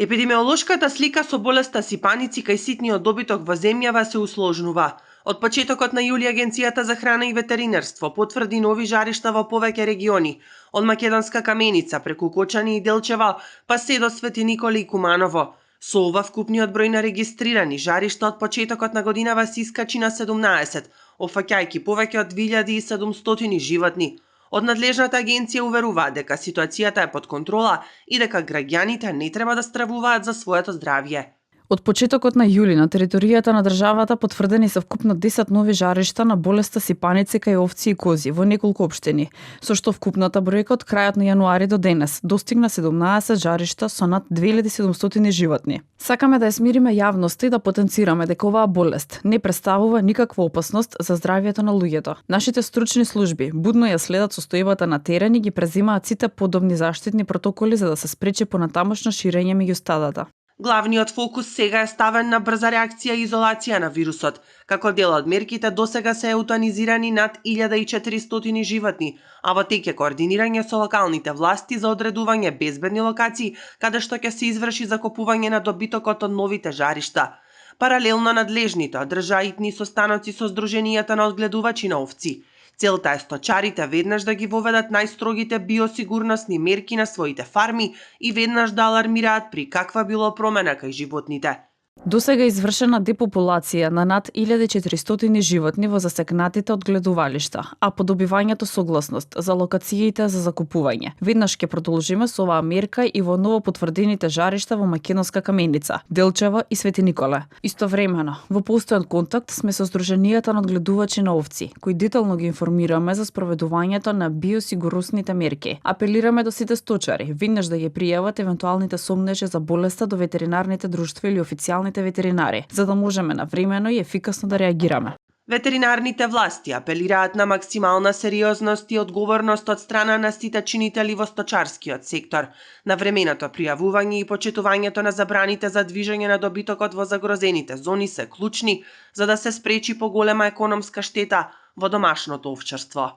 Епидемиолошката слика со болеста сипаници кај ситниот добиток во земјава се усложнува. Од почетокот на јули Агенцијата за храна и ветеринарство потврди нови жаришта во повеќе региони, од Македонска Каменица преку Кочани и Делчева, па се до Свети Николи и Куманово. Со ова вкупниот број на регистрирани жаришта од почетокот на годинава се искачи на 17, опфаќајќи повеќе од 2700 животни. Од надлежната агенција уверуваат дека ситуацијата е под контрола и дека граѓаните не треба да стравуваат за своето здравје. Од почетокот на јули на територијата на државата потврдени се вкупно 10 нови жаришта на болеста сипаници кај овци и кози во неколку општини, со што вкупната бројка од крајот на јануари до денес достигна 17 жаришта со над 2700 животни. Сакаме да ја смириме јавноста и да потенцираме дека оваа болест не представува никаква опасност за здравјето на луѓето. Нашите стручни служби будно ја следат состојбата на терен и ги презимаат сите подобни заштитни протоколи за да се спречи понатамошно ширење меѓу стадата. Главниот фокус сега е ставен на брза реакција и изолација на вирусот. Како дел од мерките досега се еутанизирани над 1400 животни, а во тек е координирање со локалните власти за одредување безбедни локации каде што ќе се изврши закупување на добитокот од новите жаришта. Паралелно надлежните одржаа итни состаноци со здруженијата на одгледувачи на овци. Целта е сточарите веднаш да ги воведат најстрогите биосигурносни мерки на своите фарми и веднаш да алармираат при каква било промена кај животните. Досега е извршена депопулација на над 1400 животни во засекнатите одгледувалишта, а по добивањето согласност за локациите за закупување. Веднаш ќе продолжиме со оваа мерка и во ново потврдените жаришта во Македонска Каменица, Делчева и Свети Николе. Истовремено, во постојан контакт сме со здруженијата на одгледувачи на овци, кои детално ги информираме за спроведувањето на биосигурносните мерки. Апелираме до сите сточари веднаш да ги пријават евентуалните сомнежи за болеста до ветеринарните друштва или официјалните ветеринари, за да можеме навремено и ефикасно да реагираме. Ветеринарните власти апелираат на максимална сериозност и одговорност од страна на сите чинители во сточарскиот сектор. Навременото пријавување и почитувањето на забраните за движење на добитокот во загрозените зони се клучни за да се спречи поголема економска штета во домашното овчарство.